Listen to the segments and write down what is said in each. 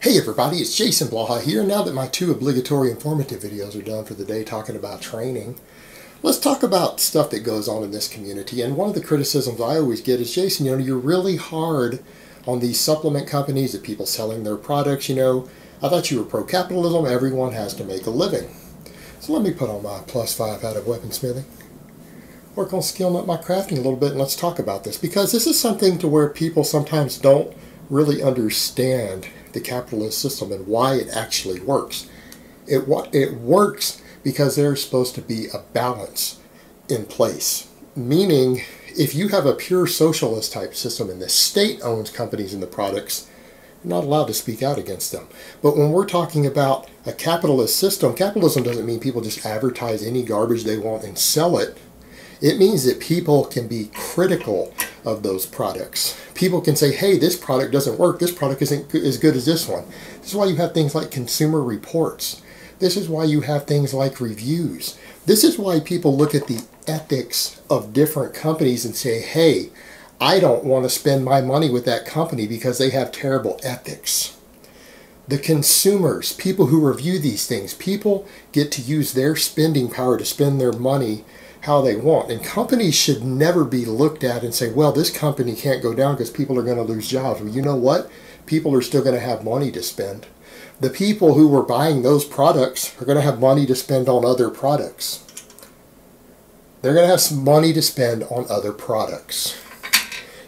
Hey everybody, it's Jason Blaha here. Now that my two obligatory informative videos are done for the day talking about training, let's talk about stuff that goes on in this community. And one of the criticisms I always get is, Jason, you're really hard on these supplement companies, the people selling their products. I thought you were pro-capitalism. Everyone has to make a living. So let me put on my +5 out of weaponsmithing. Work on skilling up my crafting a little bit, and let's talk about this, because this is something to where people sometimes don't really understand the capitalist system and why it actually works. It works because there's supposed to be a balance in place. Meaning, if you have a pure socialist type system and the state owns companies and the products, you're not allowed to speak out against them. But when we're talking about a capitalist system, capitalism doesn't mean people just advertise any garbage they want and sell it. It means that people can be critical of those products. People can say, hey, this product doesn't work. This product isn't as good as this one. This is why you have things like consumer reports. This is why you have things like reviews. This is why people look at the ethics of different companies and say, hey, I don't want to spend my money with that company because they have terrible ethics. The consumers, people who review these things, people get to use their spending power to spend their money how they want. And companies should never be looked at and say, well, this company can't go down because people are going to lose jobs. Well, you know what? People are still going to have money to spend. The people who were buying those products are going to have money to spend on other products. They're going to have some money to spend on other products.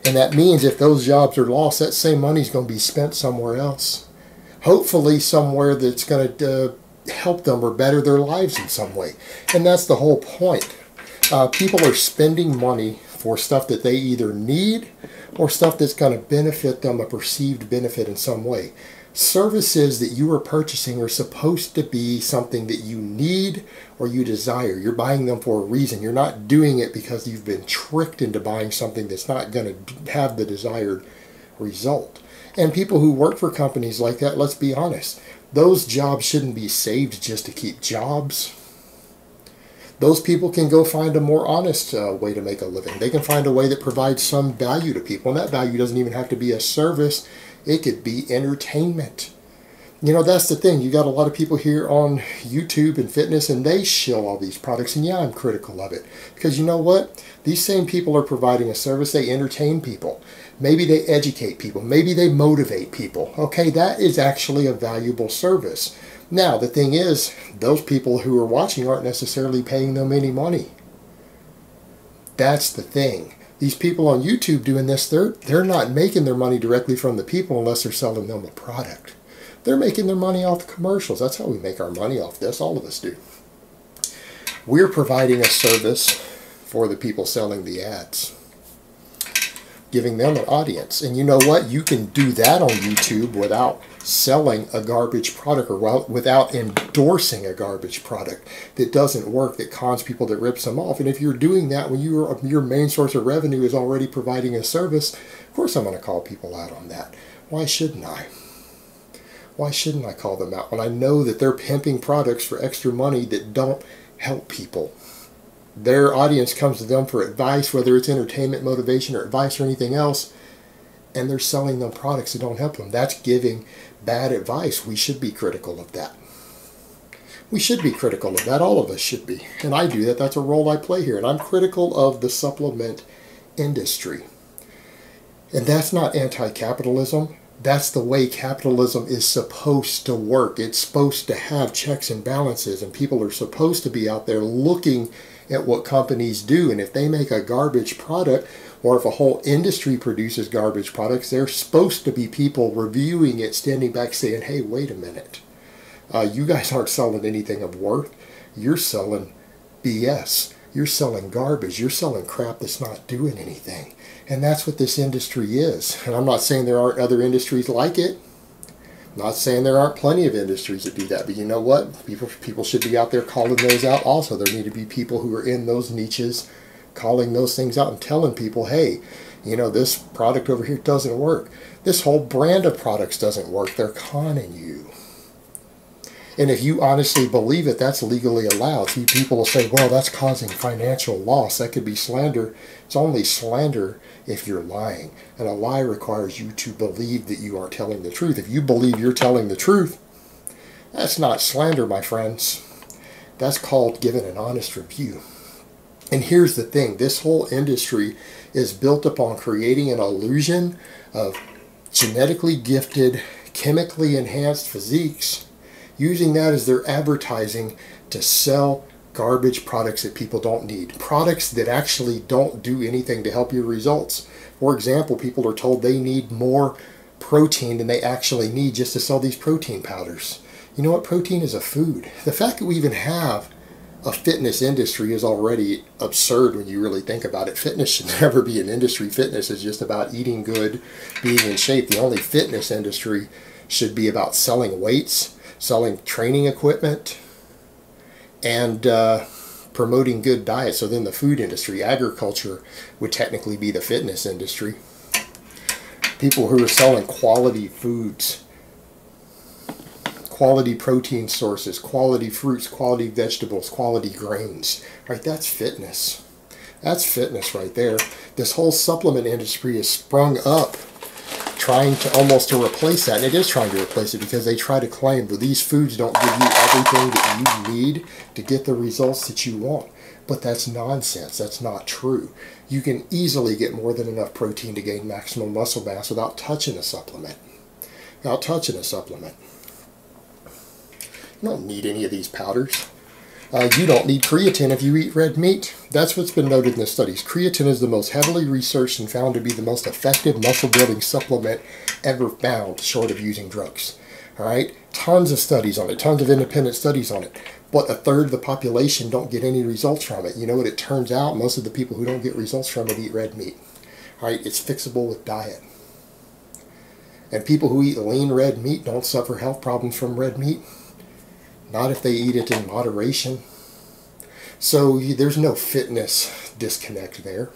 And that means if those jobs are lost, that same money is going to be spent somewhere else. Hopefully somewhere that's going to help them or better their lives in some way. And that's the whole point. People are spending money for stuff that they either need or stuff that's going to benefit them, a perceived benefit in some way. Services that you are purchasing are supposed to be something that you need or you desire. You're buying them for a reason. You're not doing it because you've been tricked into buying something that's not going to have the desired result. And people who work for companies like that, let's be honest, those jobs shouldn't be saved just to keep jobs. Those people can go find a more honest way to make a living. They can find a way that provides some value to people. And that value doesn't even have to be a service. It could be entertainment. That's the thing. You got a lot of people here on YouTube and fitness, and they shill all these products. And yeah, I'm critical of it. Because you know what? These same people are providing a service. They entertain people. Maybe they educate people. Maybe they motivate people. Okay, that is actually a valuable service. Now, the thing is, those people who are watching aren't necessarily paying them any money. That's the thing. These people on YouTube doing this, they're not making their money directly from the people unless they're selling them a product. They're making their money off the commercials. That's how we make our money off this. All of us do. We're providing a service for the people selling the ads, giving them an audience. And you know what? You can do that on YouTube without selling a garbage product or without endorsing a garbage product that doesn't work, that cons people, that rips them off. And if you're doing that when your main source of revenue is already providing a service, of course I'm going to call people out on that. Why shouldn't I? Why shouldn't I call them out when I know that they're pimping products for extra money that don't help people? Their audience comes to them for advice, whether it's entertainment, motivation, or advice or anything else, and they're selling them products that don't help them. That's giving bad advice. We should be critical of that. We should be critical of that. All of us should be. And I do that. That's a role I play here. And I'm critical of the supplement industry. And that's not anti-capitalism. That's the way capitalism is supposed to work. It's supposed to have checks and balances, and people are supposed to be out there looking at what companies do. And if they make a garbage product, or if a whole industry produces garbage products, there's supposed to be people reviewing it, standing back saying, hey, wait a minute. You guys aren't selling anything of worth. You're selling BS. You're selling garbage. You're selling crap that's not doing anything. And that's what this industry is. And I'm not saying there aren't other industries like it. I'm not saying there aren't plenty of industries that do that. But you know what? People should be out there calling those out also. There need to be people who are in those niches calling those things out and telling people, hey, this product over here doesn't work. This whole brand of products doesn't work. They're conning you. And if you honestly believe it, that's legally allowed. See, people will say, well, that's causing financial loss. That could be slander. It's only slander if you're lying. And a lie requires you to believe that you are telling the truth. If you believe you're telling the truth, that's not slander, my friends. That's called giving an honest review. And here's the thing. This whole industry is built upon creating an illusion of genetically gifted, chemically enhanced physiques, using that as their advertising to sell garbage products that people don't need. Products that actually don't do anything to help your results. For example, people are told they need more protein than they actually need just to sell these protein powders. You know what? Protein is a food. The fact that we even have a fitness industry is already absurd when you really think about it. Fitness should never be an industry. Fitness is just about eating good, being in shape. The only fitness industry should be about selling weights, selling training equipment, and promoting good diet. So then the food industry, agriculture, would technically be the fitness industry. People who are selling quality foods, quality protein sources, quality fruits, quality vegetables, quality grains, right? That's fitness. That's fitness right there. This whole supplement industry is sprung up trying to almost to replace that, and it is trying to replace it because they try to claim that these foods don't give you everything that you need to get the results that you want. But that's nonsense. That's not true. You can easily get more than enough protein to gain maximum muscle mass without touching a supplement. Without touching a supplement. You don't need any of these powders. You don't need creatine if you eat red meat. That's what's been noted in the studies. Creatine is the most heavily researched and found to be the most effective muscle-building supplement ever found, short of using drugs. All right? Tons of studies on it, tons of independent studies on it. But a third of the population don't get any results from it. You know what it turns out? Most of the people who don't get results from it eat red meat. All right? It's fixable with diet. And people who eat lean red meat don't suffer health problems from red meat. Not if they eat it in moderation. So there's no fitness disconnect there.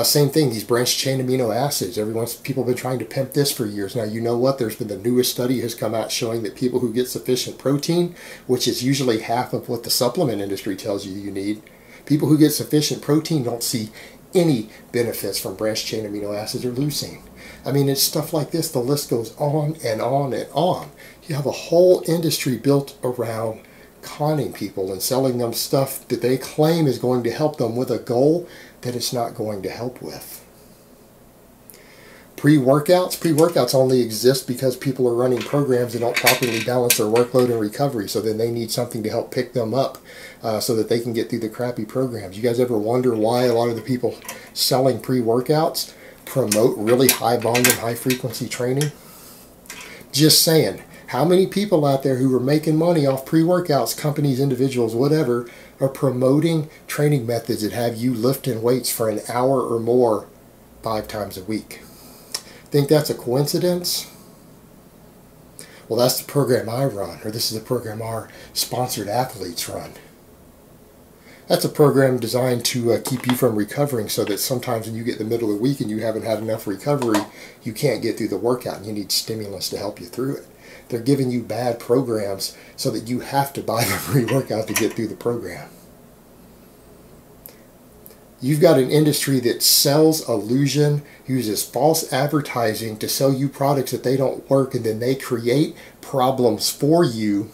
Same thing, these branched chain amino acids. People have been trying to pimp this for years. Now, you know what? There's been the newest study has come out showing that people who get sufficient protein, which is usually half of what the supplement industry tells you need, people who get sufficient protein don't see any benefits from branched chain amino acids or leucine. I mean, it's stuff like this. The list goes on and on and on. You have a whole industry built around conning people and selling them stuff that they claim is going to help them with a goal that it's not going to help with. Pre-workouts only exist because people are running programs that don't properly balance their workload and recovery, so then they need something to help pick them up so that they can get through the crappy programs. You guys ever wonder why a lot of the people selling pre-workouts promote really high volume, high frequency training? Just saying. How many people out there who are making money off pre-workouts, companies, individuals, whatever, are promoting training methods that have you lifting weights for an hour or more 5 times a week? Think that's a coincidence? Well, that's the program I run, or this is the program our sponsored athletes run. That's a program designed to keep you from recovering, so that sometimes when you get in the middle of the week and you haven't had enough recovery, you can't get through the workout and you need stimulus to help you through it. They're giving you bad programs so that you have to buy the pre-workout to get through the program. You've got an industry that sells illusion, uses false advertising to sell you products that they don't work, and then they create problems for you.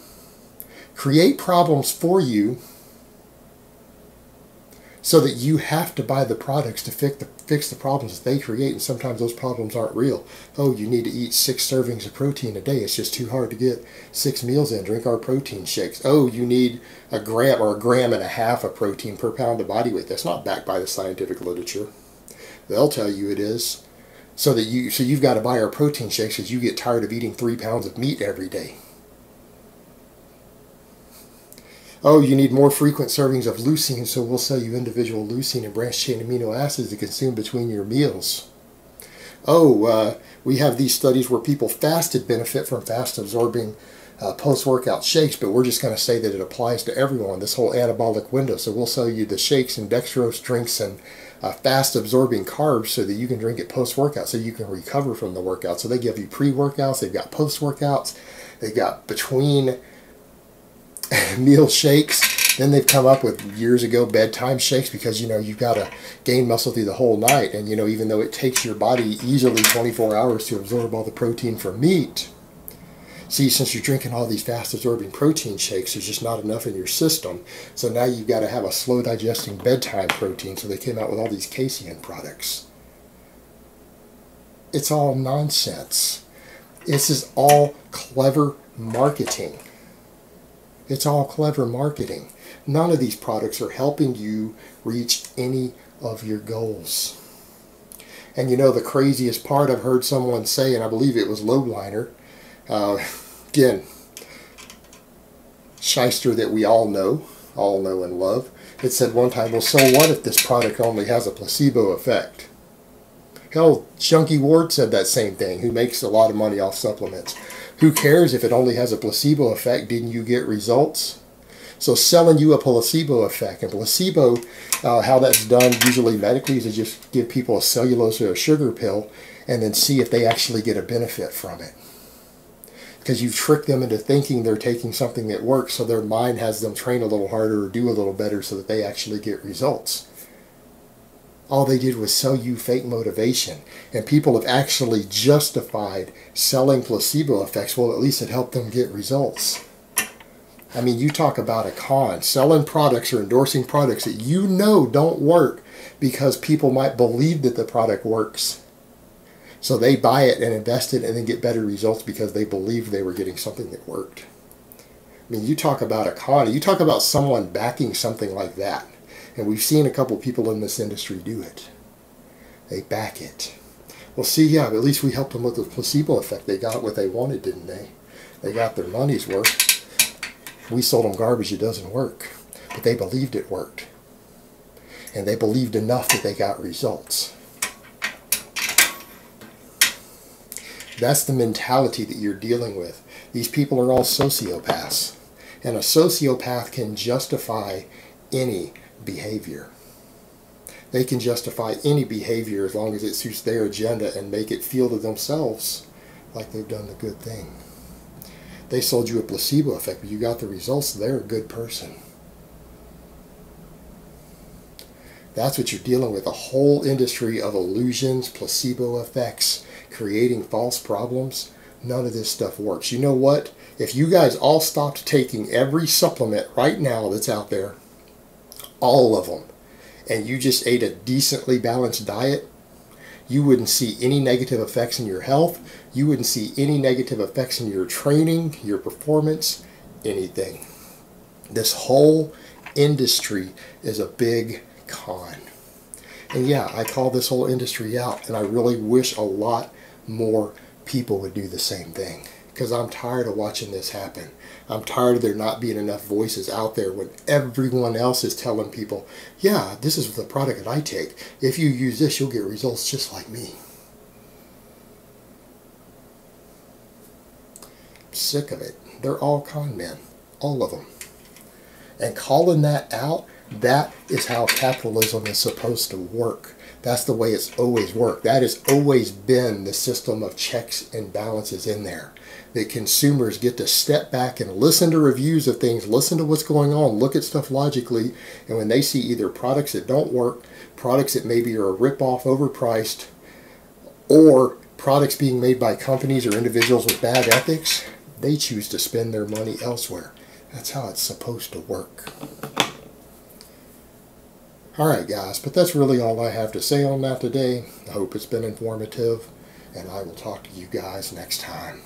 So that you have to buy the products to fix the problems that they create, and sometimes those problems aren't real. Oh, you need to eat 6 servings of protein a day. It's just too hard to get 6 meals in. Drink our protein shakes. Oh, you need a gram or 1.5 grams of protein per pound of body weight. That's not backed by the scientific literature. They'll tell you it is. So you've got to buy our protein shakes because you get tired of eating 3 pounds of meat every day. Oh, you need more frequent servings of leucine, so we'll sell you individual leucine and branched chain amino acids to consume between your meals. Oh, we have these studies where people fasted benefit from fast-absorbing post-workout shakes, but we're just going to say that it applies to everyone, this whole anabolic window. So we'll sell you the shakes and dextrose drinks and fast-absorbing carbs so that you can drink it post-workout so you can recover from the workout. So they give you pre-workouts, they've got post-workouts, they've got between meal shakes. Then they've come up with, years ago, bedtime shakes, because, you know, you've got to gain muscle through the whole night. And, you know, even though it takes your body easily 24 hours to absorb all the protein from meat, see, since you're drinking all these fast-absorbing protein shakes, there's just not enough in your system. So now you've got to have a slow-digesting bedtime protein. So they came out with all these casein products. It's all nonsense. This is all clever marketing. It's all clever marketing. None of these products are helping you reach any of your goals. And you know, the craziest part, I've heard someone say, and I believe it was Lobliner, again, shyster that we all know and love. It said one time, well, so what if this product only has a placebo effect? Hell, Chunky Ward said that same thing, who makes a lot of money off supplements. Who cares if it only has a placebo effect? Didn't you get results? So selling you a placebo effect. And placebo, how that's done usually medically, is to just give people a cellulose or a sugar pill and then see if they actually get a benefit from it. Because you've tricked them into thinking they're taking something that works, so their mind has them train a little harder or do a little better so that they actually get results. All they did was sell you fake motivation. And people have actually justified selling placebo effects. Well, at least it helped them get results. I mean, you talk about a con. Selling products or endorsing products that you know don't work because people might believe that the product works. So they buy it and invest it and then get better results because they believed they were getting something that worked. I mean, you talk about a con. You talk about someone backing something like that. And we've seen a couple people in this industry do it. They back it. Well, see, yeah, at least we helped them with the placebo effect. They got what they wanted, didn't they? They got their money's worth. We sold them garbage that doesn't work. But they believed it worked. And they believed enough that they got results. That's the mentality that you're dealing with. These people are all sociopaths. And a sociopath can justify any behavior. They can justify any behavior as long as it suits their agenda and make it feel to themselves like they've done the good thing. They sold you a placebo effect, but you got the results. They're a good person. That's what you're dealing with, a whole industry of illusions, placebo effects, creating false problems. None of this stuff works. You know what? If you guys all stopped taking every supplement right now that's out there, all of them, and you just ate a decently balanced diet, you wouldn't see any negative effects in your health. You wouldn't see any negative effects in your training, your performance, anything. This whole industry is a big con. And yeah, I call this whole industry out, and I really wish a lot more people would do the same thing, because I'm tired of watching this happen. I'm tired of there not being enough voices out there when everyone else is telling people, yeah, this is the product that I take. If you use this, you'll get results just like me. I'm sick of it. They're all con men. All of them. And calling that out, that is how capitalism is supposed to work. That's the way it's always worked. That has always been the system of checks and balances in there. That consumers get to step back and listen to reviews of things, listen to what's going on, look at stuff logically, and when they see either products that don't work, products that maybe are a rip-off, overpriced, or products being made by companies or individuals with bad ethics, they choose to spend their money elsewhere. That's how it's supposed to work. Alright guys, but that's really all I have to say on that today. I hope it's been informative, and I will talk to you guys next time.